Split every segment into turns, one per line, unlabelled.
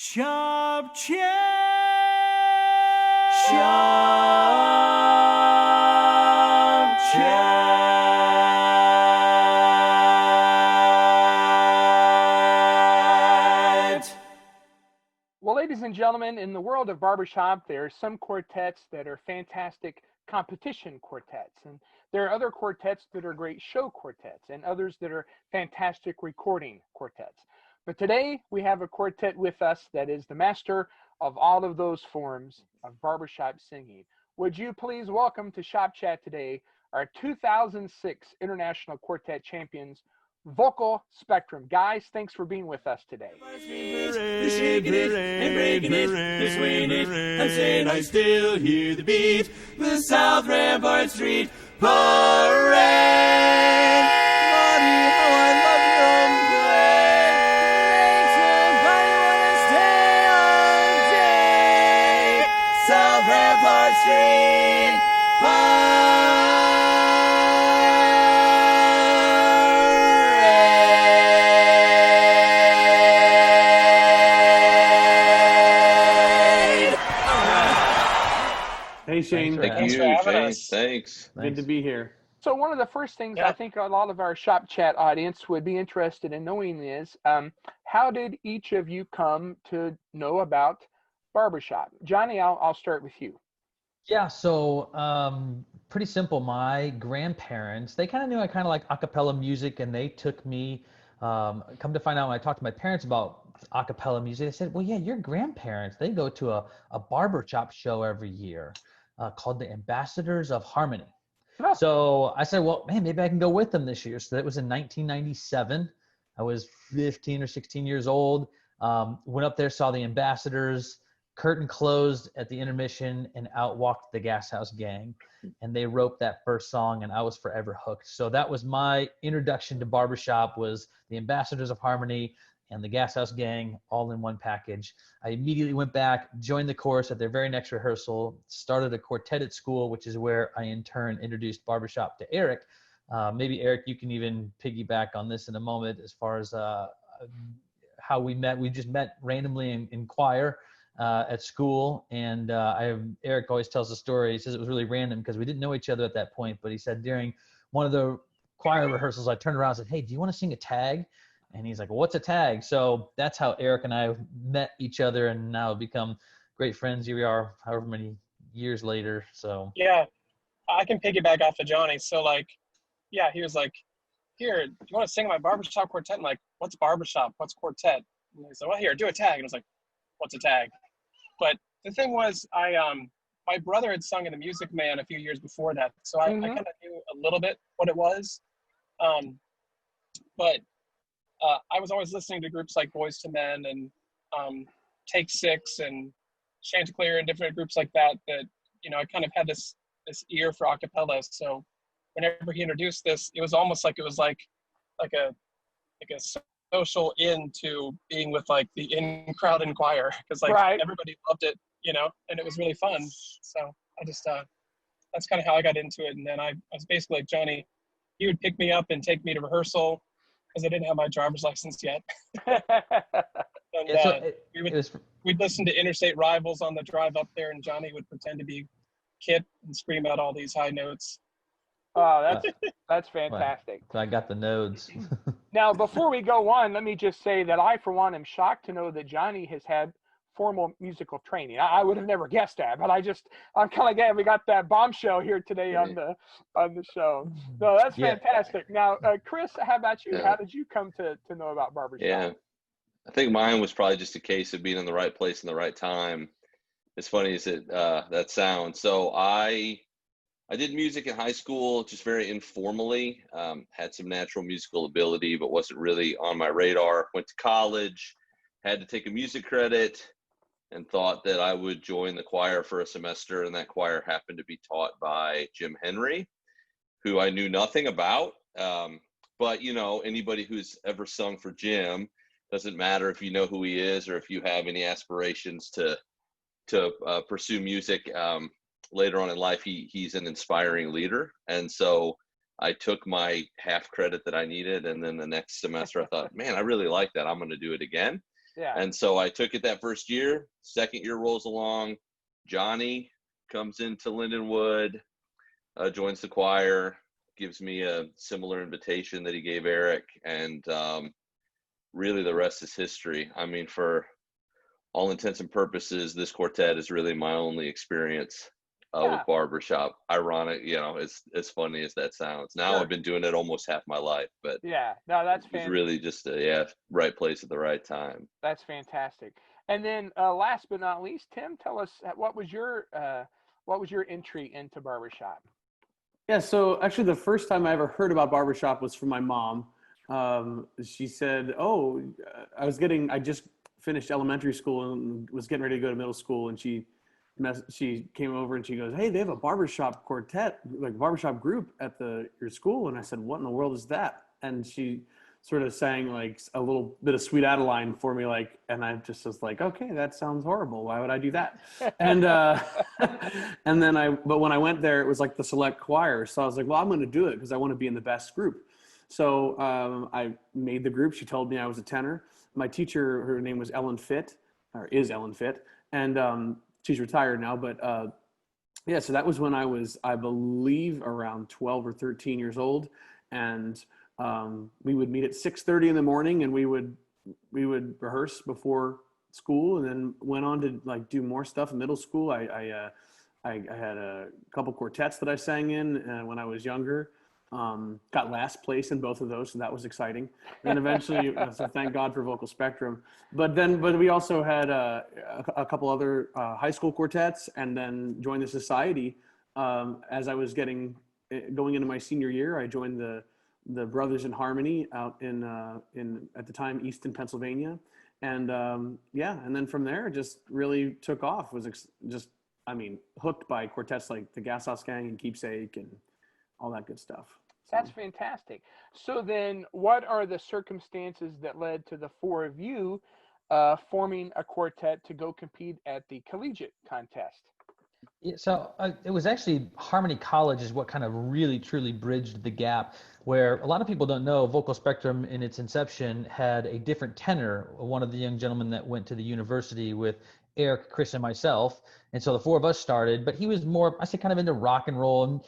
Shop Chat. Shop Chat.
Well, ladies and gentlemen, in the world of barbershop, there are some quartets that are fantastic competition quartets, and there are other quartets that are great show quartets, and others that are fantastic recording quartets. But today we have a quartet with us that is the master of all of those forms of barbershop singing. Would you please welcome to Shop Chat today our 2006 International Quartet champions, Vocal Spectrum. Guys, thanks for being with us today.
They're shaking it, and breaking it, they're swaying it. I'm saying I still hear the beat. The South Rampart Street Parade. Lordy, how I love your own play. Makes somebody wanna stay all day. South Rampart Street Parade.
Hey Shane,
Thank you, James. Thanks.
good to be here.
So one of the first things I think a lot of our Shop Chat audience would be interested in knowing is, how did each of you come to know about barbershop? Johnny, I'll start with you.
Yeah, so pretty simple. My grandparents, they kind of knew I kind of like a cappella music, and they took me, come to find out when I talked to my parents about a cappella music, they said, well, yeah, your grandparents, they go to a barbershop show every year called the Ambassadors of Harmony.
Oh.
So I said, well, man, maybe I can go with them this year. So that was in 1997. I was 15 or 16 years old. Went up there, saw the Ambassadors. Curtain closed at the intermission, and out walked the Gas House Gang, and they roped that first song, and I was forever hooked. So that was my introduction to barbershop, was the Ambassadors of Harmony and the Gas House Gang all in one package. I immediately went back, joined the chorus at their very next rehearsal, started a quartet at school, which is where I in turn introduced barbershop to Eric. Maybe Eric, you can even piggyback on this in a moment as far as how we met. We just met randomly in choir at school, and Eric always tells the story. He says it was really random because we didn't know each other at that point, but he said during one of the choir rehearsals, I turned around and said, hey, do you want to sing a tag? And he's like, well, what's a tag? So that's how Eric and I met each other, and now have become great friends. Here we are, however many years later. So
yeah, I can piggyback off of Johnny. So yeah, he was like, here, do you want to sing my barbershop quartet? I'm like, what's barbershop? What's quartet? And he said, well, here, do a tag. And I was like, what's a tag? But the thing was, my brother had sung in the Music Man a few years before that, so I kind of knew a little bit what it was. But I was always listening to groups like Boys to Men and Take Six and Chanticleer and different groups like that. I kind of had this ear for a cappella. So whenever he introduced this, it was almost like it was like a social into being with like the in-crowd and choir, because everybody loved it, and it was really fun. So I just that's kind of how I got into it. And then I was basically like Johnny. He would pick me up and take me to rehearsal because I didn't have my driver's license yet. And we'd listen to Interstate Rivals on the drive up there, and Johnny would pretend to be Kit and scream out all these high notes.
Oh, that's fantastic.
I got the nodes.
Now, before we go on, let me just say that I, for one, am shocked to know that Johnny has had formal musical training. I would have never guessed that, but I'm kind of glad we got that bombshell here today on the show. No, that's fantastic. Now, Chris, how about you? How did you come to know about barbershop?
Yeah, I think mine was probably just a case of being in the right place in the right time. As funny as that sounds. So I did music in high school, just very informally. Had some natural musical ability, but wasn't really on my radar. Went to college, had to take a music credit, and thought that I would join the choir for a semester. And that choir happened to be taught by Jim Henry, who I knew nothing about. But, anybody who's ever sung for Jim, doesn't matter if you know who he is or if you have any aspirations to pursue music later on in life, he's an inspiring leader. And so I took my half credit that I needed, and then the next semester I thought, man, I really like that. I'm going to do it again.
Yeah.
And so I took it that first year. Second year rolls along. Johnny comes into Lindenwood, joins the choir, gives me a similar invitation that he gave Eric, and really the rest is history. I mean, for all intents and purposes, this quartet is really my only experience with Barbershop. Ironic, as funny as that sounds. Now
Sure.
I've been doing it almost half my life, but
Yeah, no, that's
it was really just right place at the right time.
That's fantastic. And then last but not least, Tim, tell us what was your entry into Barbershop?
Yeah, so actually the first time I ever heard about Barbershop was from my mom. She said, I just finished elementary school and was getting ready to go to middle school, and she came over and she goes, "Hey, they have a barbershop quartet, like barbershop group at your school." And I said, "What in the world is that?" And she sort of sang like a little bit of Sweet Adeline for me, and I just was like, "Okay, that sounds horrible. Why would I do that?" And and then but when I went there, it was like the select choir, so I was like, "Well, I'm going to do it because I want to be in the best group." So I made the group. She told me I was a tenor. My teacher, her name was Ellen Fitt, or is Ellen Fitt, and she's retired now, but so that was when I was, I believe, around 12 or 13 years old, and we would meet at 6:30 in the morning, and we would rehearse before school, and then went on to like do more stuff in middle school. I had a couple quartets that I sang in when I was younger. Got last place in both of those, so that was exciting. And eventually, so thank God for Vocal Spectrum. But we also had a couple other high school quartets, and then joined the society as I was going into my senior year. I joined the Brothers in Harmony out in at the time Easton, Pennsylvania, and and then from there it just really took off. Was hooked by quartets like the Gas House Gang and Keepsake and all that good stuff.
That's fantastic. So then what are the circumstances that led to the four of you forming a quartet to go compete at the collegiate contest?
Yeah, so it was actually Harmony College is what kind of really truly bridged the gap, where a lot of people don't know Vocal Spectrum in its inception had a different tenor, one of the young gentlemen that went to the university with Eric, Chris, and myself. And so the four of us started, but he was more, I say, kind of into rock and roll, and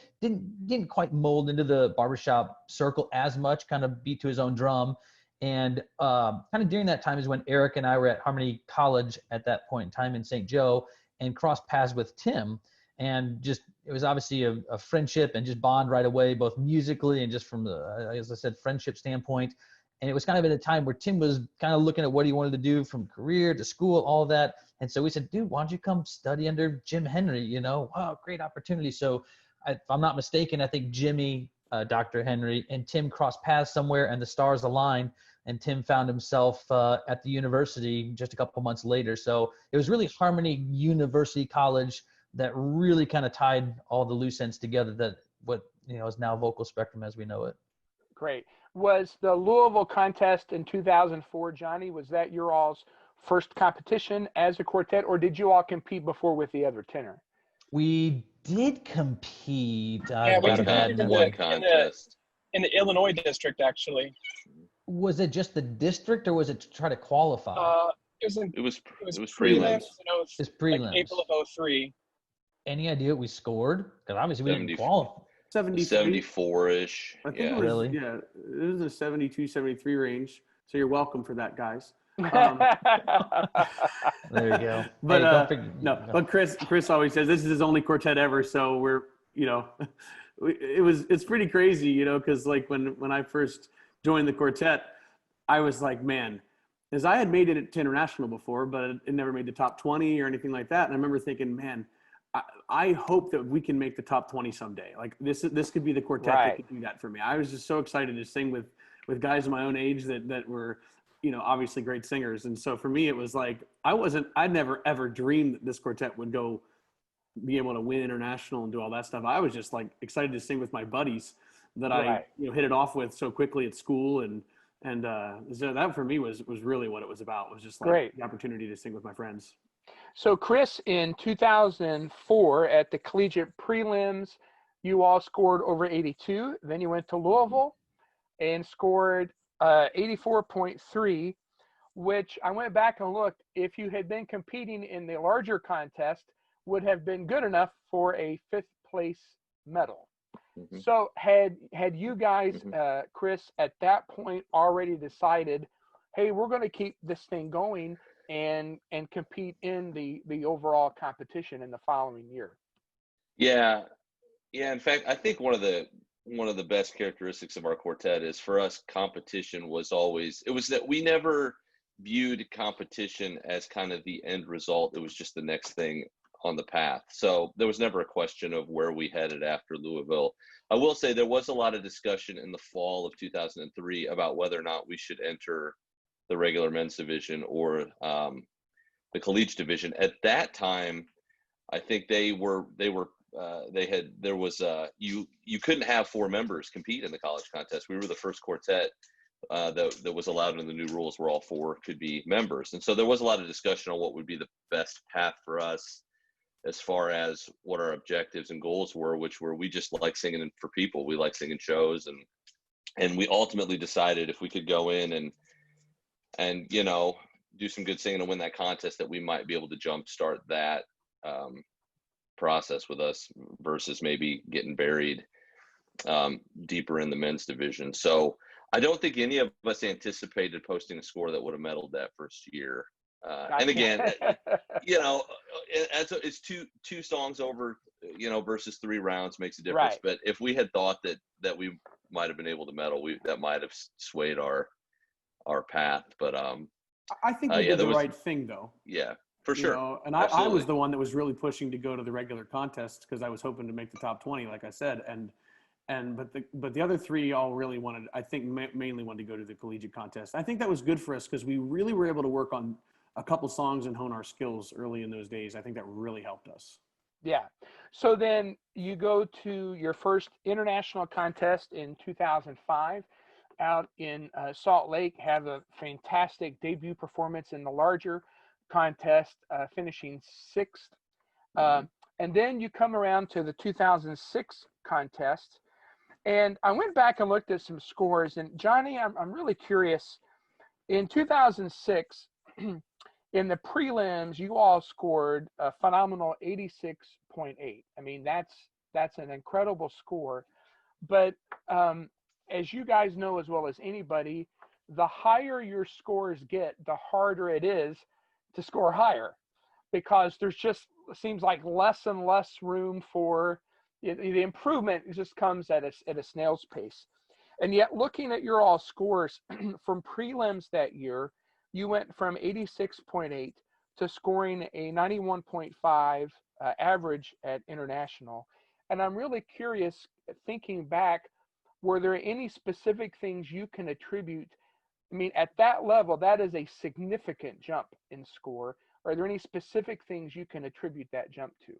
didn't quite mold into the barbershop circle as much, kind of beat to his own drum. And kind of during that time is when Eric and I were at Harmony College at that point in time in St. Joe, and crossed paths with Tim. And just, it was obviously a friendship and just bond right away, both musically and just from the, as I said, friendship standpoint. And it was kind of at a time where Tim was kind of looking at what he wanted to do from career to school, all of that. And so we said, dude, why don't you come study under Jim Henry? Wow, great opportunity. So if I'm not mistaken, I think Jimmy, Dr. Henry, and Tim crossed paths somewhere, and the stars aligned, and Tim found himself at the university just a couple months later. So it was really Harmony University College that really kind of tied all the loose ends together, that what is now Vocal Spectrum as we know it.
Great. Was the Louisville Contest in 2004, Johnny, was that your all's first competition as a quartet, or did you all compete before with the other tenor?
We did compete.
Yeah, we competed in
one contest.
In the Illinois district, actually.
Was it just the district, or was it to try to qualify?
It was
prelims.
It's prelims.
Like April of 03.
Any idea what we scored? Because obviously we didn't qualify.
74-ish.
I think it was,
really?
Yeah, it was a 72, 73 range. So you're welcome for that, guys.
There you go.
But but Chris always says this is his only quartet ever. So we're, it's pretty crazy, because like when I first joined the quartet, I was like, man, as I had made it to international before, but it never made the top 20 or anything like that. And I remember thinking, man, I hope that we can make the top 20 someday. Like this could be the quartet that could do that for me. I was just so excited to sing with guys my own age that were, obviously great singers. And so for me, it was like, I never ever dreamed that this quartet would be able to win international and do all that stuff. I was just like excited to sing with my buddies that I hit it off with so quickly at school. And so that for me was really what it was about, was just like the opportunity to sing with my friends.
So Chris, in 2004 at the collegiate prelims, you all scored over 82. Then you went to Louisville and scored 84.3. which I went back and looked, if you had been competing in the larger contest, would have been good enough for a 5th place medal.
Mm-hmm.
So had you guys,
Mm-hmm.
Chris, at that point already decided, hey, we're going to keep this thing going and compete in the overall competition in the following year?
Yeah. Yeah. In fact, I think one of the best characteristics of our quartet is, for us, competition was always, it was that we never viewed competition as kind of the end result. It was just the next thing on the path. So there was never a question of where we headed after Louisville. I will say there was a lot of discussion in the fall of 2003 about whether or not we should enter the regular men's division or the collegiate division. At that time, I think you couldn't have 4 members compete in the college contest. We were the first quartet that was allowed in the new rules, where all 4 could be members. And so there was a lot of discussion on what would be the best path for us as far as what our objectives and goals were, which were, we just like singing for people. We like singing shows, and we ultimately decided if we could go in and do some good singing and win that contest, that we might be able to jumpstart that process with us, versus maybe getting buried deeper in the men's division. So I don't think any of us anticipated posting a score that would have medaled that first year. And again, it's two songs over, versus 3 rounds makes a difference.
Right.
But if we had thought that we might have been able to medal, that might have swayed our path. But
I think we did the right thing, though.
Yeah, for sure.
And I was the one that was really pushing to go to the regular contest, because I was hoping to make the top 20, like I said. But the other 3 all really wanted, I think, mainly wanted to go to the collegiate contest. I think that was good for us, because we really were able to work on a couple songs and hone our skills early in those days. I think that really helped us.
Yeah. So then you go to your first international contest in 2005 out in Salt Lake, have a fantastic debut performance in the larger contest, finishing 6th. And then you come around to the 2006 contest. And I went back and looked at some scores. And Johnny, I'm really curious. In 2006, in the prelims, you all scored a phenomenal 86.8. I mean, that's an incredible score. But as you guys know as well as anybody, the higher your scores get, the harder it is to score higher, because there's just seems like less and less room for the improvement. It just comes at a snail's pace. And yet, looking at your all scores from prelims that year, you went from 86.8 to scoring a 91.5 average at international. And I'm really curious, thinking back, were there any specific things you can attribute? I mean, at that level, that is a significant jump in score. Are there any specific things you can attribute that jump to?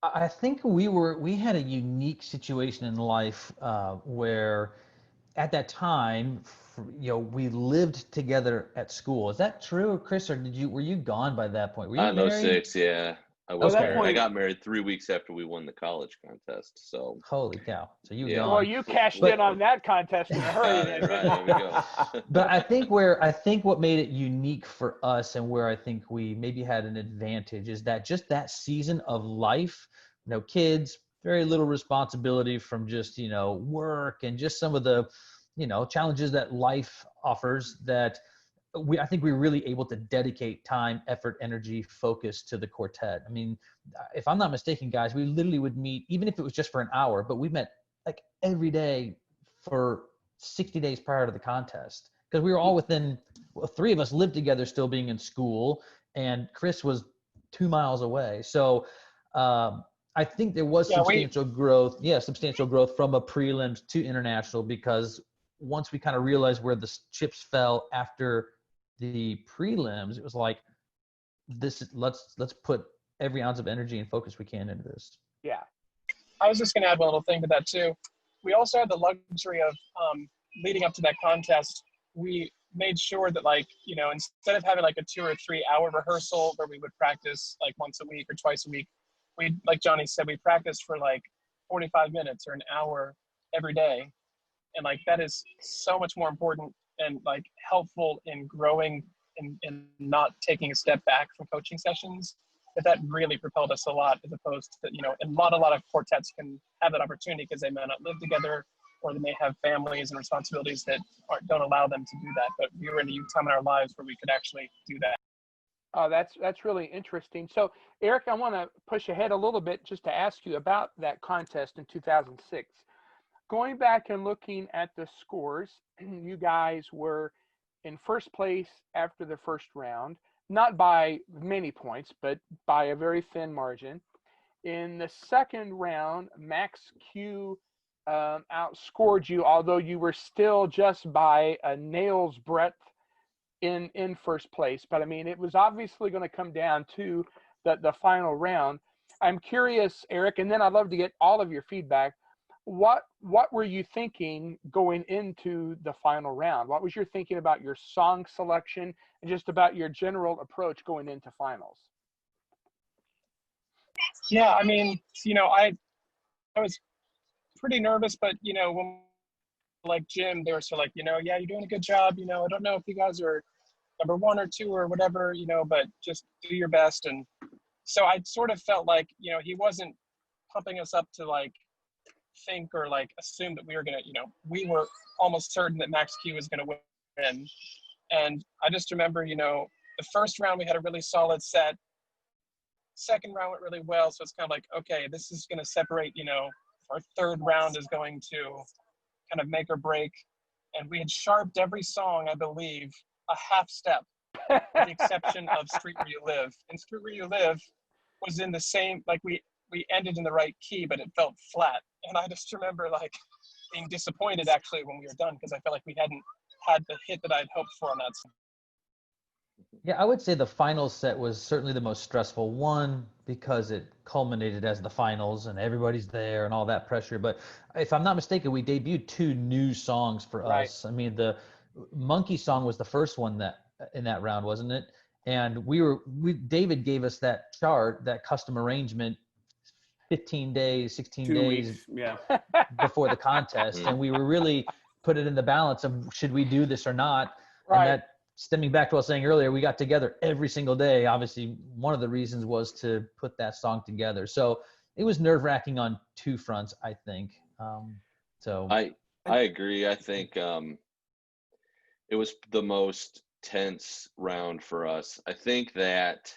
I think we had a unique situation in life where, at that time, we lived together at school. Is that true, Chris, or were you gone by that point? Were you married?
06, yeah. I was
Okay.
married. I got married 3 weeks after we won the college contest. So
holy cow! So you were
Yeah.
gone.
Well, you cashed in on that contest in a hurry.
right,
Then,
there we go.
But I think what made it unique for us, and where I think we maybe had an advantage, is that just that season of life, kids, very little responsibility from just, work and just some of the, challenges that life offers, that I think we were really able to dedicate time, effort, energy, focus to the quartet. I mean, if I'm not mistaken, guys, we literally would meet, even if it was just for an hour, but we met like every day for 60 days prior to the contest, because we were all within, 3 of us lived together still being in school, and Chris was 2 miles away. So I think there was substantial growth from a prelims to international, because once we kind of realized where the chips fell after the prelims, it was like, let's put every ounce of energy and focus we can into this.
Yeah.
I was just going to add one little thing to that too. We also had the luxury of leading up to that contest. We made sure that, instead of having like a 2 or 3 hour rehearsal where we would practice like once a week or twice a week, we, like Johnny said, we practiced for like 45 minutes or an hour every day. And that is so much more important and helpful in growing and not taking a step back from coaching sessions, that really propelled us a lot, as opposed to, and not a lot of quartets can have that opportunity because they may not live together, or they may have families and responsibilities that don't allow them to do that. But we were in a time in our lives where we could actually do that.
Oh, that's really interesting. So, Eric, I want to push ahead a little bit just to ask you about that contest in 2006. Going back and looking at the scores, you guys were in first place after the first round, not by many points, but by a very thin margin. In the second round, Max Q outscored you, although you were still just by a nail's breadth in first place. But I mean, it was obviously going to come down to the final round. I'm curious, Eric, and then I'd love to get all of your feedback. What were you thinking going into the final round? What was your thinking about your song selection and just about your general approach going into finals?
Yeah, I mean, I was pretty nervous, but when like Jim, they were sort of like, yeah, you're doing a good job. I don't know if you guys are number 1 or 2 or whatever, but just do your best. And so I sort of felt like, he wasn't pumping us up to like think or like assume that we were gonna, we were almost certain that Max Q was gonna win. And I just remember, the first round we had a really solid set. Second round went really well, so it's kind of like, okay, this is gonna separate. Our third round is going to kind of make or break. And we had sharped every song, I believe, a half step, with the exception of Street Where You Live. And Street Where You Live was in the same, like we ended in the right key, but it felt flat. And I just remember like being disappointed actually when we were done, because I felt like we hadn't had the hit that I'd hoped for on that song.
Yeah, I would say the final set was certainly the most stressful one because it culminated as the finals and everybody's there and all that pressure. But if I'm not mistaken, we debuted 2 new songs for us. I mean, the Monkey song was the first one that in that round, wasn't it? And David gave us that chart, that custom arrangement 15 days, 16
2
days
weeks, yeah,
before the contest. And we were really put it in the balance of should we do this or not?
Right.
And that, stemming back to what I was saying earlier, we got together every single day. Obviously, one of the reasons was to put that song together. So it was nerve-wracking on 2 fronts, I think. So
I agree. I think it was the most tense round for us. I think that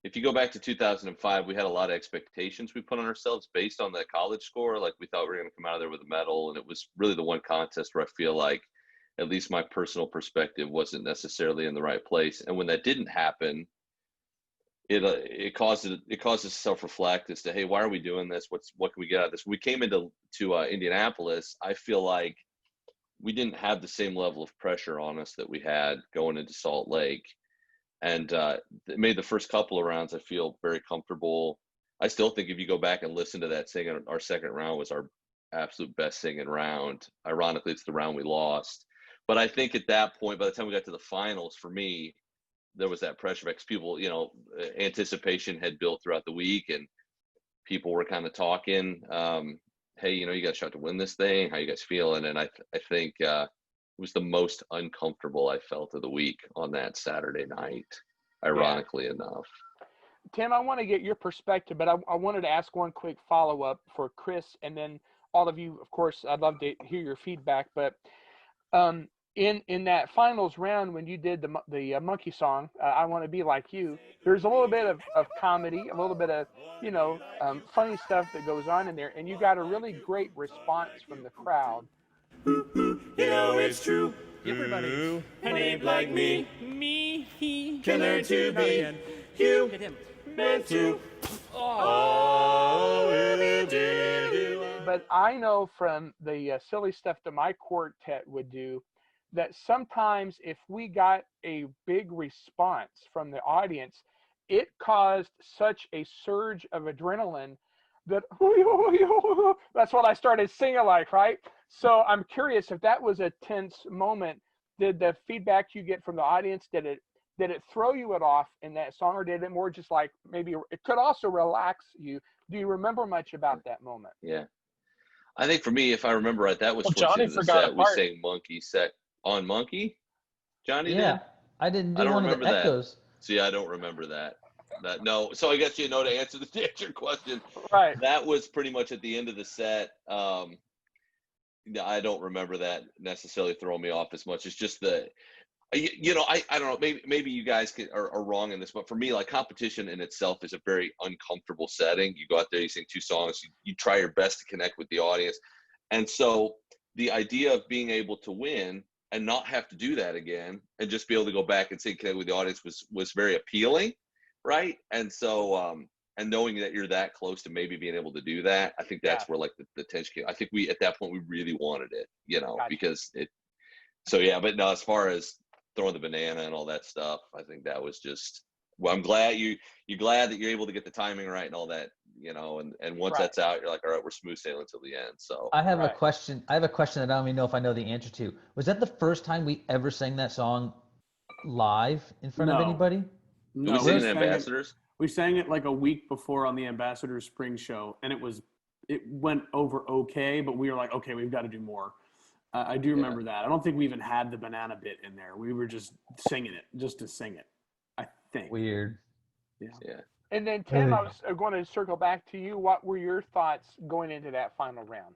if you go back to 2005, we had a lot of expectations we put on ourselves based on the college score. Like we thought we were going to come out of there with a medal, and it was really the one contest where I feel like, at least my personal perspective, wasn't necessarily in the right place. And when that didn't happen, it caused us to self-reflect as to, hey, why are we doing this? What can we get out of this? We came into Indianapolis. I feel like we didn't have the same level of pressure on us that we had going into Salt Lake. And it made the first couple of rounds I feel very comfortable. I still think if you go back and listen to that singing, our second round was our absolute best singing round. Ironically, it's the round we lost. But I think at that point, by the time we got to the finals, for me, there was that pressure because people, anticipation had built throughout the week, and people were kind of talking, hey, you got a shot to win this thing. How you guys feeling? And I think it was the most uncomfortable I felt of the week on that Saturday night, ironically enough.
Tim, I want to get your perspective, but I wanted to ask one quick follow-up for Chris, and then all of you, of course, I'd love to hear your feedback. But in that finals round, when you did the Monkey song, I Want to Be Like You, there's a little bit of comedy, a little bit of, funny stuff that goes on in there, and you got a really great response from the crowd.
It's true. Everybody. An ape like me. He can learn to be. You. Hit him. Meant to. Oh, we'll do.
But I know from the silly stuff that my quartet would do, that sometimes if we got a big response from the audience, it caused such a surge of adrenaline that that's what I started singing like, right? So I'm curious if that was a tense moment. Did the feedback you get from the audience, did it throw you off in that song, or did it more just like maybe it could also relax you? Do you remember much about that moment?
Yeah. I think for me, if I remember right, that was
Johnny
the
forgot
set.
a
We
part.
sang Monkey set on Monkey. Johnny
yeah.
did?
I didn't
I
do
don't
one of
remember
the
that.
echoes.
See, I don't remember that. No. So I guess to answer your question,
Right.
that was pretty much at the end of the set. I don't remember that necessarily throwing me off as much. It's just I don't know. Maybe you guys are wrong in this, but for me, like competition in itself is a very uncomfortable setting. You go out there, you sing 2 songs, you try your best to connect with the audience, and so the idea of being able to win and not have to do that again, and just be able to go back and sing connect with the audience was very appealing, right? And so and knowing that you're that close to maybe being able to do that, I think that's where like the tension came. I think we at that point we really wanted it,
Gotcha.
because it. So yeah, but no, as far as throwing the banana and all that stuff, I think that was just. Well, I'm glad you're glad that you're able to get the timing right and all that, and once that's out, you're like, all right, we're smooth sailing till the end. So
I have a question. I have a question that I don't even know if I know the answer to. Was that the first time we ever sang that song live in front of
No.
anybody?
No,
we sing the
sang it-
Ambassadors.
We sang it like a week before on the Ambassadors Spring Show, and it went over okay, but we were like, okay, we've got to do more. I do remember that. I don't think we even had the banana bit in there. We were just singing it just to sing it, I think.
Weird.
Yeah.
And then Tim, I was going to circle back to you. What were your thoughts going into that final round?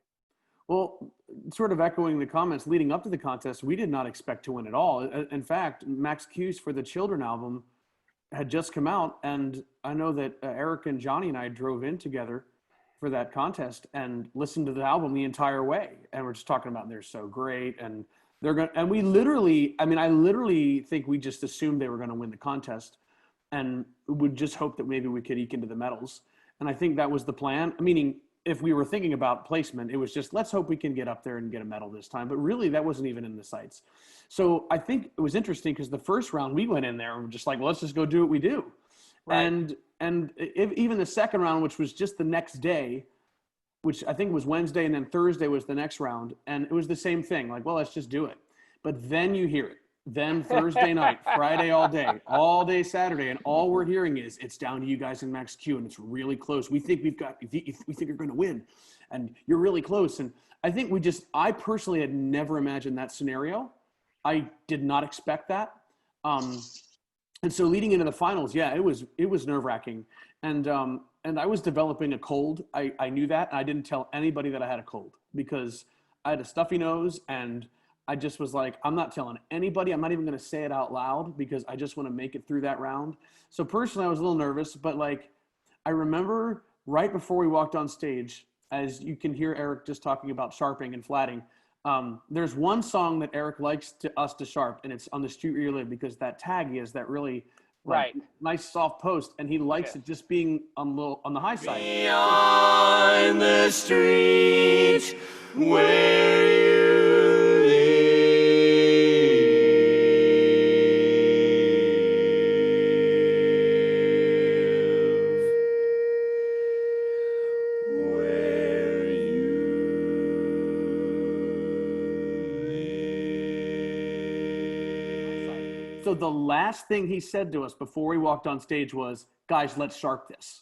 Well, sort of echoing the comments leading up to the contest, we did not expect to win at all. In fact, Max Q's For the Children album had just come out, and I know that Eric and Johnny and I drove in together for that contest and listened to the album the entire way, and we're just talking about they're so great, and they're going. And we literally, I literally think we just assumed they were going to win the contest, and would just hope that maybe we could eke into the medals. And I think that was the plan. Meaning, if we were thinking about placement, it was just, let's hope we can get up there and get a medal this time. But really, that wasn't even in the sights. So I think it was interesting because the first round we went in there and we're just like, well, let's just go do what we do. Right. And even the second round, which was just the next day, which I think was Wednesday, and then Thursday was the next round. And it was the same thing. Like, well, let's just do it. But then you hear it. Then Thursday night, Friday all day Saturday, and all we're hearing is it's down to you guys in Max Q, and it's really close. We think we think you're going to win, and you're really close. And I think I personally had never imagined that scenario. I did not expect that. And so leading into the finals, it was nerve-wracking, and I was developing a cold. I knew that, and I didn't tell anybody that I had a cold because I had a stuffy nose, and I just was like, I'm not telling anybody. I'm not even going to say it out loud because I just want to make it through that round. So personally, I was a little nervous, but like, I remember right before we walked on stage, as you can hear Eric just talking about sharping and flatting. There's one song that Eric likes us to sharp, and it's On the Street Where You Live, because that tag he has that really nice soft post, and he likes it just being on the high side.
Beyond the street where you live, where you live.
So the last thing he said to us before we walked on stage was, guys, let's sharp this.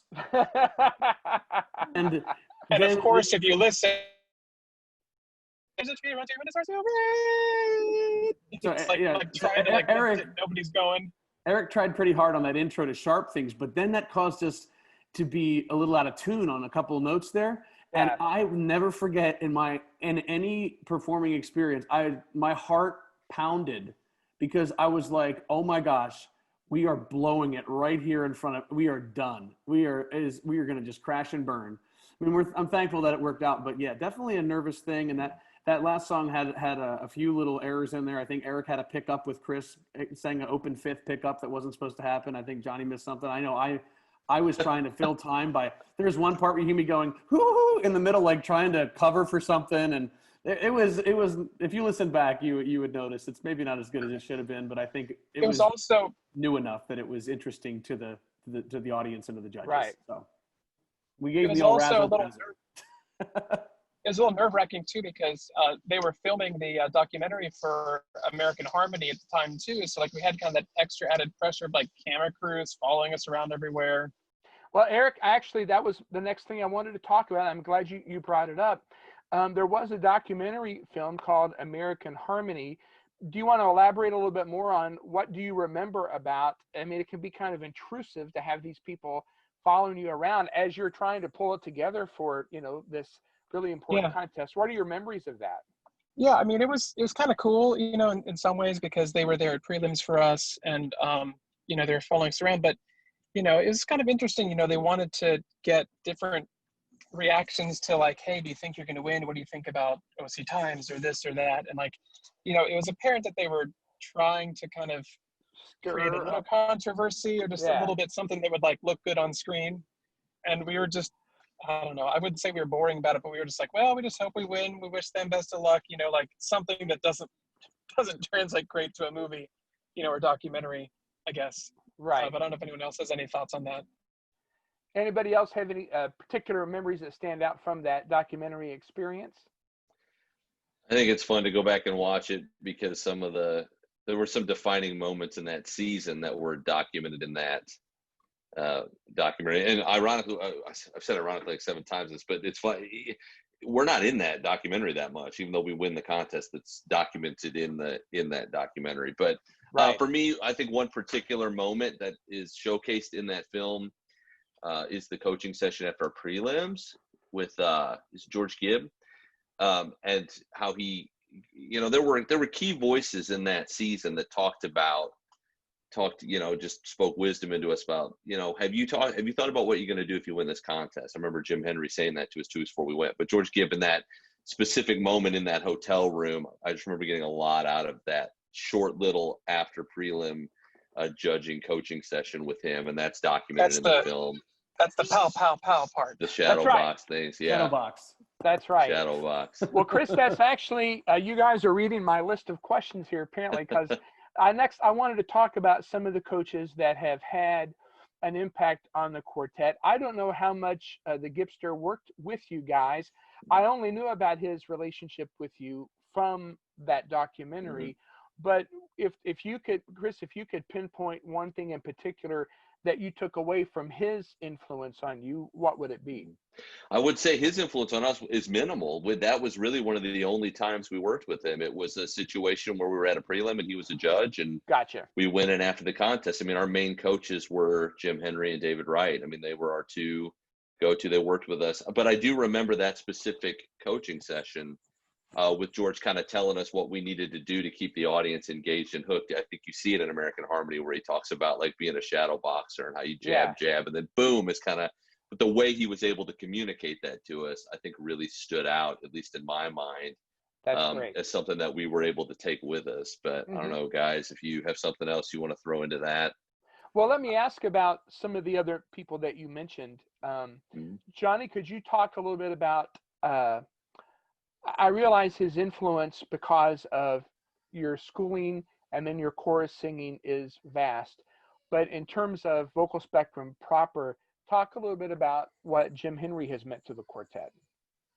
And
of course, if you listen,
Eric,
nobody's going.
Eric tried pretty hard on that intro to sharp things, but then that caused us to be a little out of tune on a couple of notes there. And I will never forget in any performing experience, my heart pounded because I was like, oh my gosh, we are blowing it right here in front of, we are done. We are going to just crash and burn. I mean, I'm thankful that it worked out, but yeah, definitely a nervous thing. And that last song had a few little errors in there. I think Eric had a pickup with Chris sang an open fifth pickup that wasn't supposed to happen. I think Johnny missed something. I know I was trying to fill time there's one part where you hear me going, hoo, in the middle, like trying to cover for something. And it was, if you listen back, you would notice it's maybe not as good as it should have been, but I think it was also new enough that it was interesting to the audience and to the judges.
Right.
So we gave
It
the old
was
razzle
a little nerve-wracking too because they were filming the documentary for American Harmony at the time too. So like we had kind of that extra added pressure of like camera crews following us around everywhere.
Well, Eric, actually, that was the next thing I wanted to talk about. I'm glad you brought it up. There was a documentary film called American Harmony do you want to elaborate a little bit more on what do you remember about? I mean, it can be kind of intrusive to have these people following you around as you're trying to pull it together for, this really important contest. What are your memories of that?
Yeah, I mean, it was kind of cool, in some ways, because they were there at prelims for us, and they were following us around. But it was kind of interesting. They wanted to get different reactions to, like, hey, do you think you're going to win? What do you think about OC times or this or that? And, like, it was apparent that they were trying to kind of create a little controversy, or just a little bit something that would, like, look good on screen. And we were just, I don't know, I wouldn't say we were boring about it, but we were just like, well, we just hope we win. We wish them best of luck, like something that doesn't translate great to a movie, or documentary, I guess.
Right.
But I don't know if anyone else has any thoughts on that.
Anybody else have any particular memories that stand out from that documentary experience?
I think it's fun to go back and watch it because there were some defining moments in that season that were documented in that documentary. And ironically, I've said ironically like 7 times this, but it's funny. We're not in that documentary that much, even though we win the contest that's documented in that documentary. But for me, I think one particular moment that is showcased in that film is the coaching session after our prelims with George Gibb, and how he, there were key voices in that season that just spoke wisdom into us about, have you thought about what you're going to do if you win this contest? I remember Jim Henry saying that to us 2 weeks before we went. But George Gibb, in that specific moment in that hotel room, I just remember getting a lot out of that short little after prelim judging coaching session with him, and that's documented in the film.
That's the pow pow pow part.
The shadow box things, yeah.
Shadow box.
That's right.
Shadow box.
Well, Chris, that's actually you guys are reading my list of questions here, apparently, because I wanted to talk about some of the coaches that have had an impact on the quartet. I don't know how much the Gipster worked with you guys. I only knew about his relationship with you from that documentary. But if you could, Chris, if you could pinpoint one thing in particular that you took away from his influence on you, what would it be?
I would say his influence on us is minimal. That was really one of the only times we worked with him. It was a situation where we were at a prelim and he was a judge, and
gotcha.
We went in after the contest. I mean, our main coaches were Jim Henry and David Wright. I mean, they were our 2 go-to. They worked with us. But I do remember that specific coaching session with George kind of telling us what we needed to do to keep the audience engaged and hooked. I think you see it in American Harmony where he talks about like being a shadow boxer and how you jab, and then boom, it's kind of, but the way he was able to communicate that to us, I think really stood out, at least in my mind, as something that we were able to take with us. But I don't know, guys, if you have something else you want to throw into that.
Well, let me ask about some of the other people that you mentioned. Johnny, could you talk a little bit about, I realize his influence because of your schooling and then your chorus singing is vast. But in terms of vocal spectrum proper, talk a little bit about what Jim Henry has meant to the quartet.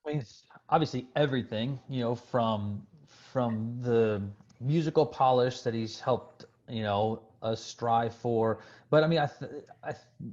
I mean, obviously everything, from the musical polish that he's helped, us strive for. But I mean,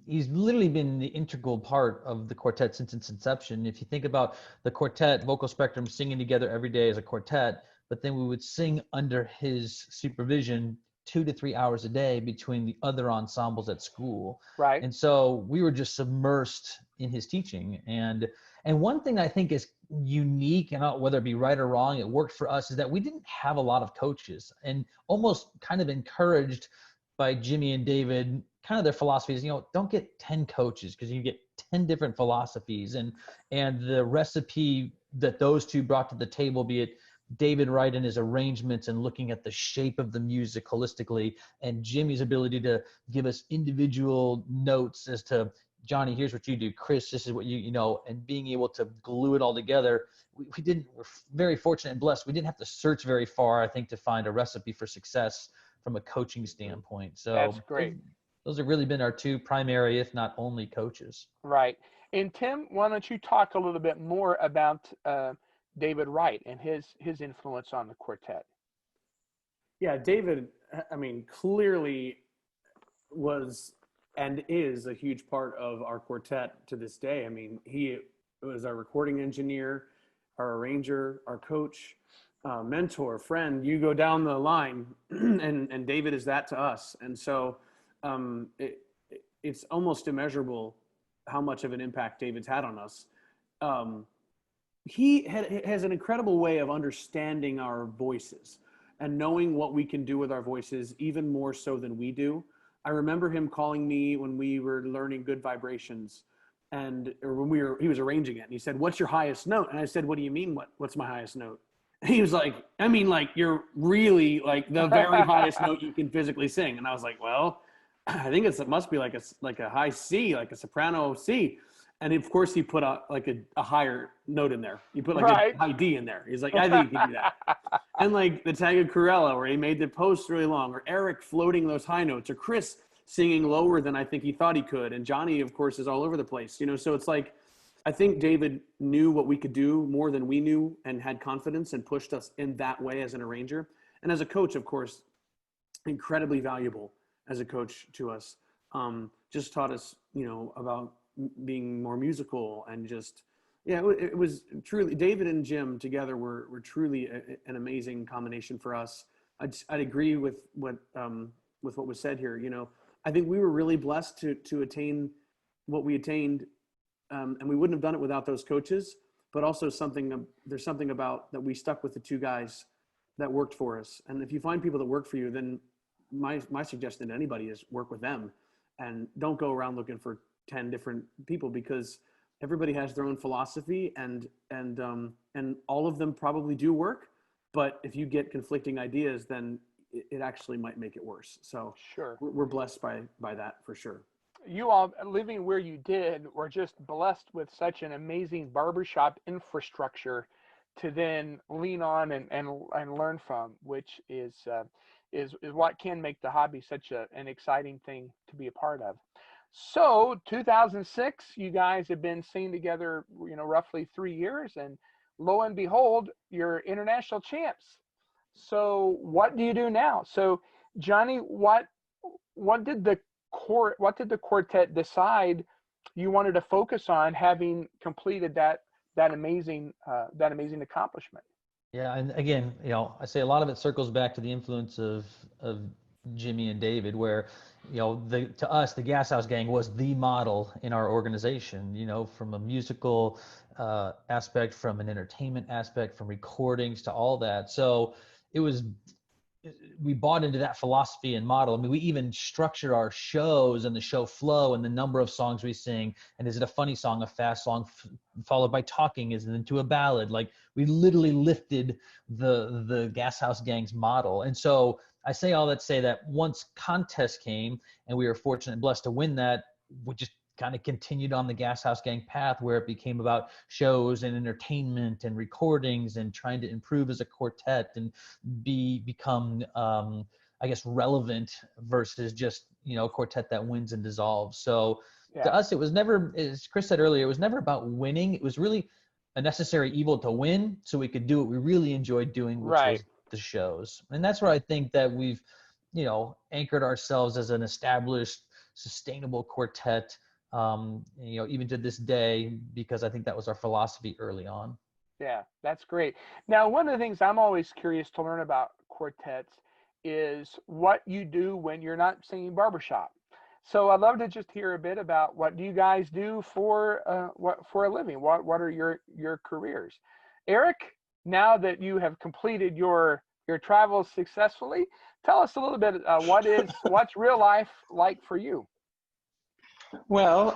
he's literally been the integral part of the quartet since its inception. If you think about the quartet, vocal spectrum, singing together every day as a quartet, but then we would sing under his supervision 2 to 3 hours a day between the other ensembles at school.
Right.
And so we were just submersed in his teaching. And one thing I think is unique, and whether it be right or wrong, it worked for us, is that we didn't have a lot of coaches, and almost kind of encouraged by Jimmy and David, kind of their philosophies, don't get 10 coaches because you get 10 different philosophies, and the recipe that those 2 brought to the table, be it David Wright and his arrangements and looking at the shape of the music holistically, and Jimmy's ability to give us individual notes as to, Johnny, here's what you do, Chris, this is what and being able to glue it all together. We're very fortunate and blessed. We didn't have to search very far, I think, to find a recipe for success from a coaching standpoint. So
that's great.
Those have really been our 2 primary, if not only, coaches.
Right. And Tim, why don't you talk a little bit more about David Wright and his influence on the quartet?
Yeah, David, I mean, clearly was and is a huge part of our quartet to this day. I mean, he was our recording engineer, our arranger, our coach. mentor, friend. You go down the line, and David is that to us. And so it's almost immeasurable how much of an impact David's had on us. He has an incredible way of understanding our voices and knowing what we can do with our voices, even more so than we do. I remember him calling me when we were learning good vibrations, or when he was arranging it, and he said, "What's your highest note?" And I said, "What do you mean? What's my highest note?" And he was like, "I mean, like, you're really like the very highest note you can physically sing." And I was like, "Well, I think it must be like a high C, like a soprano C." And of course, he put a higher note in there. He put like
Right.
a high D in there. He's like, "I think you can do that." And like the tag of Corella, where he made the post really long, or Eric floating those high notes, or Chris singing lower than I think he thought he could, and Johnny, of course, is all over the place. So it's like, I think David knew what we could do more than we knew, and had confidence and pushed us in that way as an arranger. And as a coach, of course, incredibly valuable as a coach to us. Just taught us, about being more musical, and just, it was truly, David and Jim together were truly an amazing combination for us. I'd agree with what was said here. I think we were really blessed to attain what we attained, and we wouldn't have done it without those coaches. But also there's something about that we stuck with the two guys that worked for us. And if you find people that work for you, then my suggestion to anybody is work with them, and don't go around looking for 10 different people, because everybody has their own philosophy, and all of them probably do work. But if you get conflicting ideas, then it actually might make it worse. So
Sure.
we're blessed by that for sure.
You all living where you did were just blessed with such an amazing barbershop infrastructure to then lean on and learn from, which is what can make the hobby such an exciting thing to be a part of. So 2006, you guys have been singing together, roughly 3 years, and lo and behold, you're international champs. So what do you do now? So Johnny, what did the quartet decide you wanted to focus on, having completed that amazing accomplishment?
Yeah, and again, I say a lot of it circles back to the influence of Jimmy and David, where, to us, the Gas House Gang was the model in our organization, from a musical aspect, from an entertainment aspect, from recordings to all that. So we bought into that philosophy and model. I mean, we even structured our shows and the show flow and the number of songs we sing. And is it a funny song, a fast song, followed by talking? Is it into a ballad? Like, we literally lifted the Gas House Gang's model. And so I say all that to say that once Contest came, and we were fortunate and blessed to win that, we just kind of continued on the Gas House Gang path, where it became about shows and entertainment and recordings and trying to improve as a quartet and become I guess relevant versus just a quartet that wins and dissolves. So to us, it was never, as Chris said earlier, it was never about winning. It was really a necessary evil to win so we could do what we really enjoyed doing, which was the shows. And that's where I think that we've anchored ourselves as an established, sustainable quartet, even to this day, because I think that was our philosophy early on.
Yeah, that's great. Now, one of the things I'm always curious to learn about quartets is what you do when you're not singing barbershop. So I'd love to just hear a bit about what do you guys do for a living? What are your careers? Eric, now that you have completed your travels successfully, tell us a little bit what's real life like for you?
Well,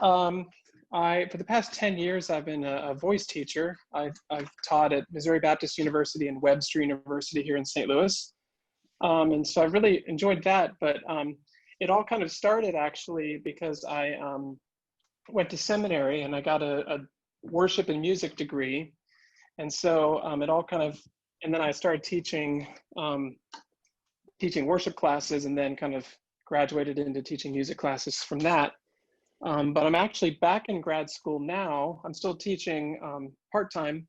for the past 10 years, I've been a voice teacher. I've taught at Missouri Baptist University and Webster University here in St. Louis. And so I've really enjoyed that. But it all kind of started actually because I went to seminary and I got a worship and music degree. And so it all kind of, and then I started teaching worship classes, and then kind of graduated into teaching music classes from that. But I'm actually back in grad school now. I'm still teaching part-time,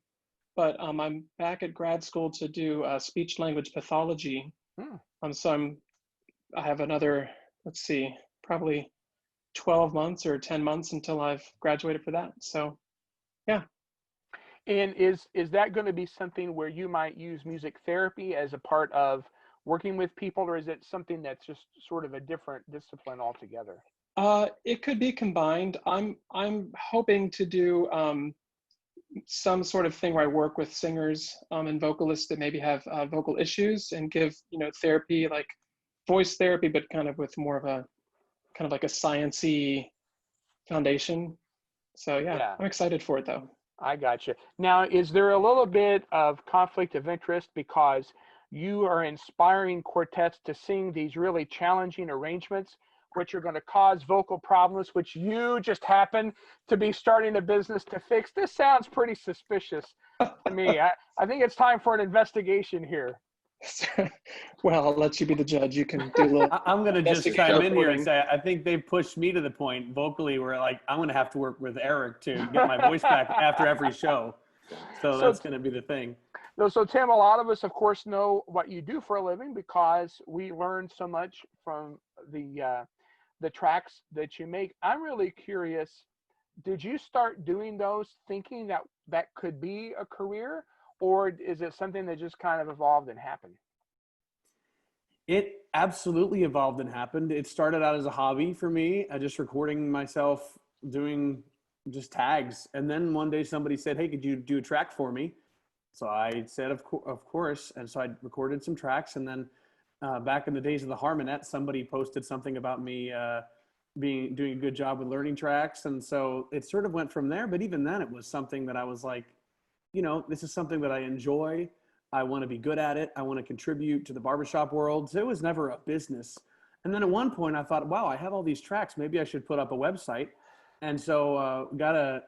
but I'm back at grad school to do speech language pathology. So I have another, probably 12 months or 10 months until I've graduated for that. So, yeah.
And is that going to be something where you might use music therapy as a part of working with people, or is it something that's just sort of a different discipline altogether?
It could be combined. I'm hoping to do some sort of thing where I work with singers and vocalists that maybe have vocal issues and give, therapy, like voice therapy, but kind of with more of a kind of like a science-y foundation. So yeah, I'm excited for it though.
I got you. Now, is there a little bit of conflict of interest because you are inspiring quartets to sing these really challenging arrangements, which are going to cause vocal problems, which you just happen to be starting a business to fix? This sounds pretty suspicious to me. I think it's time for an investigation here.
Well, I'll let you be the judge. You can do a little.
I'm going to just chime in here and say, I think they've pushed me to the point vocally where like, I'm going to have to work with Eric to get my voice back after every show. So that's going to be the thing.
So Tim, a lot of us, of course, know what you do for a living because we learned so much from the tracks that you make. I'm really curious, did you start doing those thinking that could be a career, or is it something that just kind of evolved and happened?
It absolutely evolved and happened. It started out as a hobby for me, just recording myself doing just tags. And then one day somebody said, hey, could you do a track for me? So I said, of course. And so I recorded some tracks. And then back in the days of the Harmonet, somebody posted something about me doing a good job with learning tracks. And so it sort of went from there. But even then, it was something that I was like, this is something that I enjoy. I want to be good at it. I want to contribute to the barbershop world. So it was never a business. And then at one point I thought, wow, I have all these tracks. Maybe I should put up a website. And so got a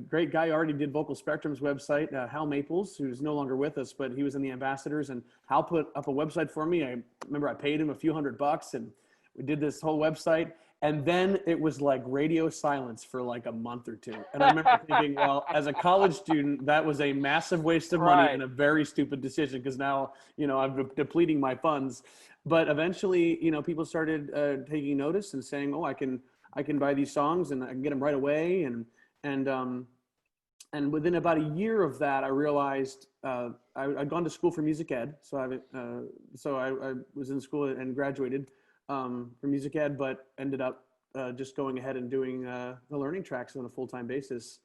great guy who already did Vocal Spectrum's website, Hal Maples, who's no longer with us, but he was in the Ambassadors. And Hal put up a website for me. I remember I paid him a few $100 and we did this whole website. And then it was like radio silence for like a month or two. And I remember thinking, well, as a college student, that was a massive waste of money and a very stupid decision because now, I'm depleting my funds. But eventually, people started taking notice and saying, oh, I can buy these songs and I can get them right away. And within about a year of that, I realized I'd gone to school for music ed. So I was in school and graduated for music ed, but ended up just going ahead and doing the learning tracks on a full-time basis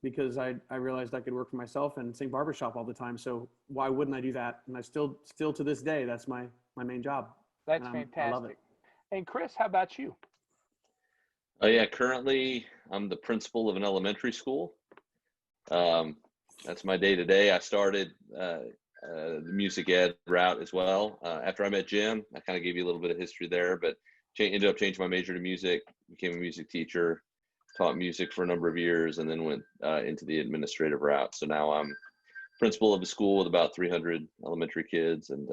because I realized I could work for myself and sing barbershop all the time. So why wouldn't I do that? And I still to this day, that's my main job.
That's fantastic. I love it. And Chris, how about you?
Oh yeah, currently I'm the principal of an elementary school. That's my day-to-day. I started the music ed route as well. After I met Jim, I kind of gave you a little bit of history there, but ended up changing my major to music, became a music teacher, taught music for a number of years, and then went into the administrative route. So now I'm principal of a school with about 300 elementary kids and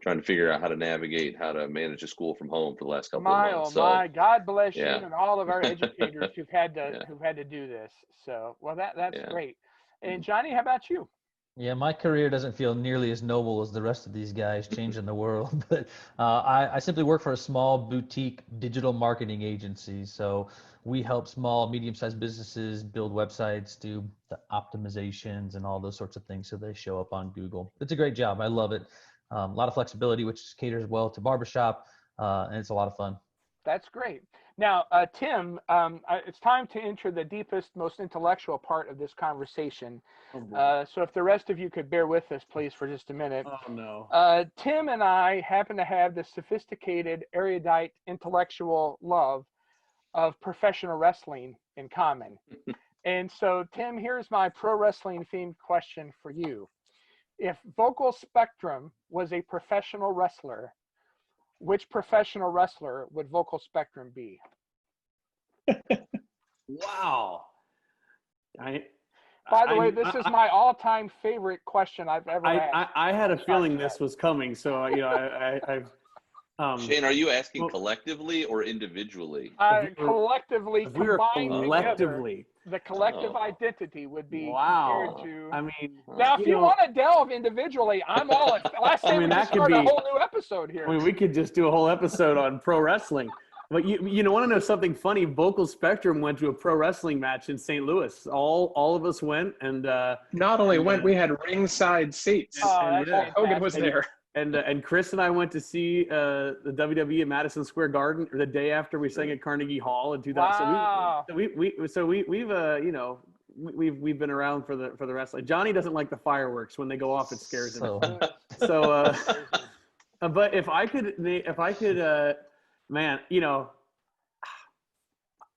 trying to figure out how to navigate, how to manage a school from home for the last couple of months.
My, God bless you and all of our educators who've had to do this. So, well, that's great. And Johnny, how about you?
Yeah, my career doesn't feel nearly as noble as the rest of these guys changing the world, but I simply work for a small boutique digital marketing agency. So we help small, medium-sized businesses build websites, do the optimizations and all those sorts of things so they show up on Google. It's a great job. I love it. A lot of flexibility, which caters well to barbershop, and it's a lot of fun.
That's great. Now, Tim, it's time to enter the deepest, most intellectual part of this conversation. So if the rest of you could bear with us, please, for just a minute.
Oh, no.
Tim and I happen to have the sophisticated, erudite, intellectual love of professional wrestling in common. And so, Tim, here's my pro wrestling themed question for you. If Vocal Spectrum was a professional wrestler, which professional wrestler would Vocal Spectrum be?
Wow.
By the way, this is my all-time favorite question I've ever asked.
I had a feeling this was coming, so I've.
Shane, are you asking collectively or individually?
Collectively,
if we were collectively.
The collective identity would be
wow.
compared to.
I mean,
now, if you want to delve individually, I'm all in. Last time we just started a whole new episode here.
I mean, we could just do a whole episode on pro wrestling. But you want to know something funny? Vocal Spectrum went to a pro wrestling match in St. Louis. All of us went, and
Not only went, we had ringside seats.
Oh, that's
yeah.
Hogan was
fantastic.
there.
And Chris and I went to see the WWE at Madison Square Garden the day after we sang at Carnegie Hall in 2000.
Wow.
So we've we've been around for the wrestling. Johnny doesn't like the fireworks. When they go off, it scares him. So but if I could, man,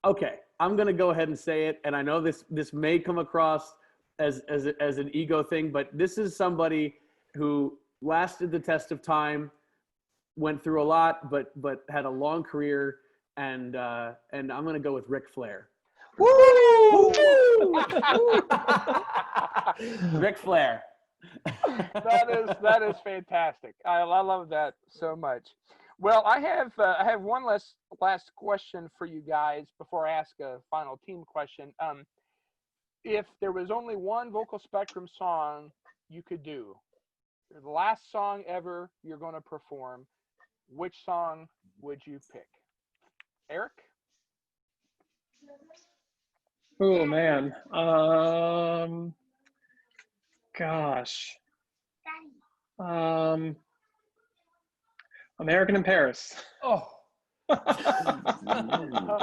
okay, I'm gonna go ahead and say it, and I know this may come across as an ego thing, but this is somebody who lasted the test of time, went through a lot, but had a long career, and I'm gonna go with Ric Flair.
Woo!
Ric Flair.
That is fantastic. I love that so much. Well, I have one last question for you guys before I ask a final team question. If there was only one Vocal Spectrum song you could do, the last song ever you're going to perform, which song would you pick? Eric?
Oh man. Gosh. American in Paris.
Oh.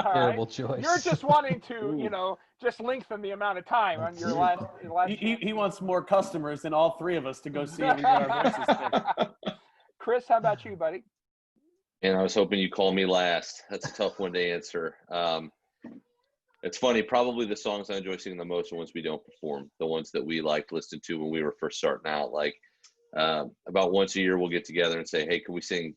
Terrible choice.
You're just wanting to, just lengthen the amount of time on your last.
He wants more customers than all three of us to go see him and get our voices fixed.
Chris, how about you, buddy?
And I was hoping you call me last. That's a tough one to answer. It's funny. Probably the songs I enjoy singing the most are ones we don't perform. The ones that we liked listening to when we were first starting out. Like about once a year, we'll get together and say, "Hey, can we sing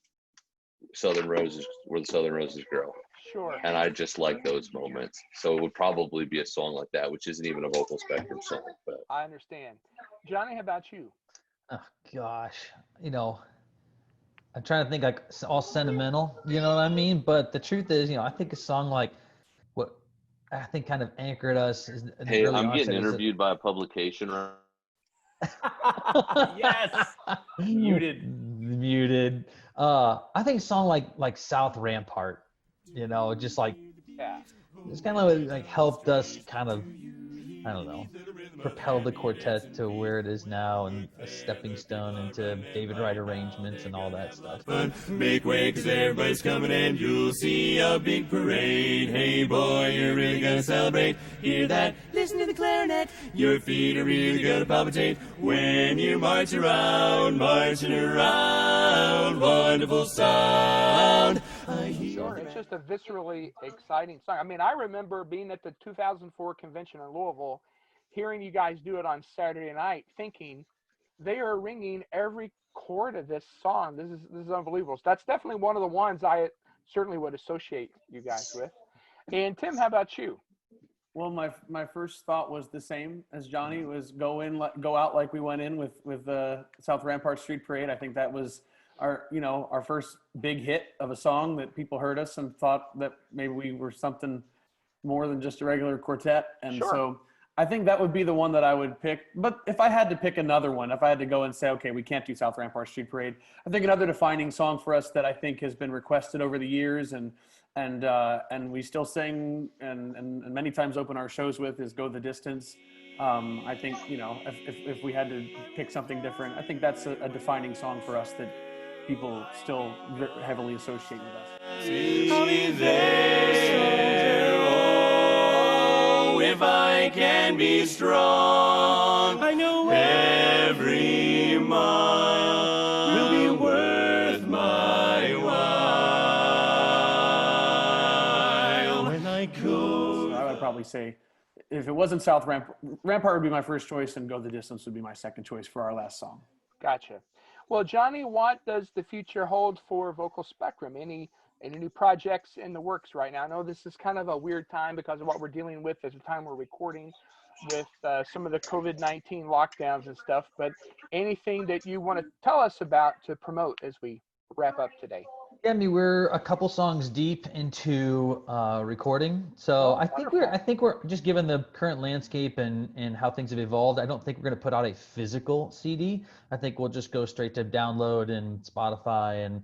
Southern Roses, Where the Southern Roses Grow?"
Sure.
And I just like those moments. So it would probably be a song like that, which isn't even a Vocal Spectrum song. But
I understand. Johnny, how about you?
Oh gosh, I'm trying to think like all sentimental, you know what I mean? But the truth is, I think a song like what I think kind of anchored us is
hey,
early
I'm
onset
getting
is
interviewed by a publication, right?
Yes. Muted.
I think a song like South Rampart, just like it's kind of like helped us kind of, I don't know, propel the quartet to where it is now and a stepping stone into David Wright arrangements and all that stuff.
Make way, 'cause everybody's coming and you'll see a big parade. Hey boy, you're really gonna celebrate. Hear that? Listen to the clarinet. Your feet are really gonna palpitate when you march around, marching around. Wonderful sound.
Sure, it's just a viscerally exciting song. I mean, I remember being at the 2004 convention in Louisville, hearing you guys do it on Saturday night, thinking they are ringing every chord of this song. This is unbelievable. So that's definitely one of the ones I certainly would associate you guys with. And Tim, how about you?
Well, my first thought was the same as Johnny, was go out like we went in with South Rampart Street Parade. I think that was our first big hit of a song that people heard us and thought that maybe we were something more than just a regular quartet. And so I think that would be the one that I would pick. But if I had to pick another one, if I had to go and say, okay, we can't do South Rampart Street Parade, I think another defining song for us that I think has been requested over the years and we still sing and many times open our shows with is Go the Distance. I think, if we had to pick something different, I think that's a defining song for us that people still heavily associate with us.
I'll be there, oh, if I can be strong. I know every mile will be worth my while. When I go,
So I would probably say, if it wasn't South Rampart would be my first choice, and Go the Distance would be my second choice for our last song.
Gotcha. Well, Johnny, what does the future hold for Vocal Spectrum? Any new projects in the works right now? I know this is kind of a weird time because of what we're dealing with at the time we're recording with some of the COVID-19 lockdowns and stuff, but anything that you want to tell us about to promote as we wrap up today?
Yeah, I mean, we're a couple songs deep into recording, so I think we're just given the current landscape and how things have evolved. I don't think we're going to put out a physical CD. I think we'll just go straight to download and Spotify and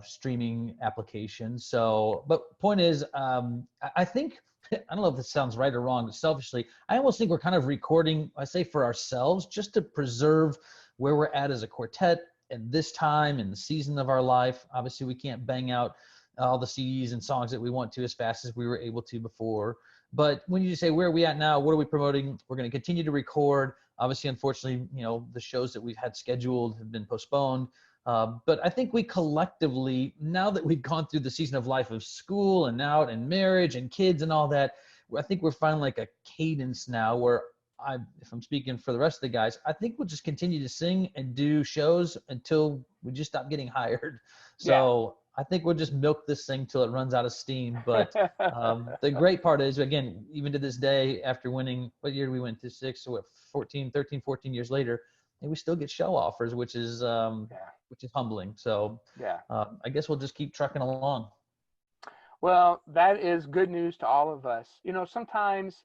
streaming applications. So, but point is, I think, I don't know if this sounds right or wrong, but selfishly, I almost think we're kind of recording, I say for ourselves, just to preserve where we're at as a quartet at this time in the season of our life. Obviously, we can't bang out all the CDs and songs that we want to as fast as we were able to before. But when you say, where are we at now? What are we promoting? We're going to continue to record. Obviously, unfortunately, the shows that we've had scheduled have been postponed. But I think we collectively, now that we've gone through the season of life of school and out and marriage and kids and all that, I think we're finding like a cadence now where if I'm speaking for the rest of the guys, I think we'll just continue to sing and do shows until we just stop getting hired. So I think we'll just milk this thing till it runs out of steam. But the great part is, again, even to this day, after winning, what year did we win to 13, 14 years later, and we still get show offers, which is humbling. So I guess we'll just keep trucking along.
Well, that is good news to all of us. Sometimes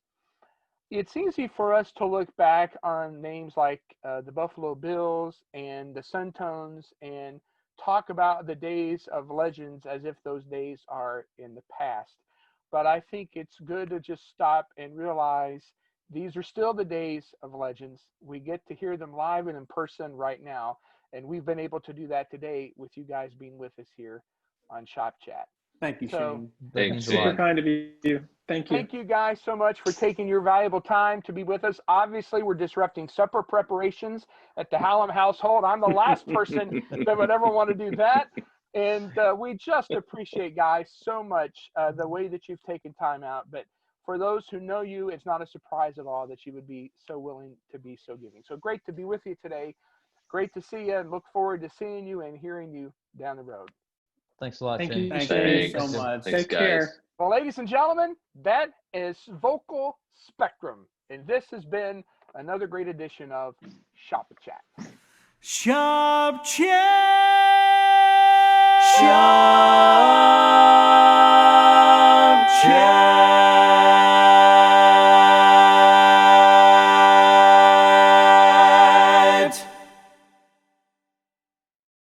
it's easy for us to look back on names like the Buffalo Bills and the Suntones and talk about the days of legends as if those days are in the past. But I think it's good to just stop and realize these are still the days of legends. We get to hear them live and in person right now. And we've been able to do that today with you guys being with us here on Shop Chat.
Thank you, Shane.
Thanks,
Super
Shane.
kind of you. Thank you.
Thank you guys so much for taking your valuable time to be with us. Obviously, we're disrupting supper preparations at the Hallam household. I'm the last person that would ever want to do that. And we just appreciate, guys, so much the way that you've taken time out. But for those who know you, it's not a surprise at all that you would be so willing to be so giving. So great to be with you today. Great to see you, and look forward to seeing you and hearing you down the road.
Thanks a lot,
Thank
Shane.
you.
Thank
Thanks.
you so much.
Thanks,
Take care.
guys.
Well, ladies and gentlemen, that is Vocal Spectrum. And this has been another great edition of Shop Chat.
Shop Chat. Shop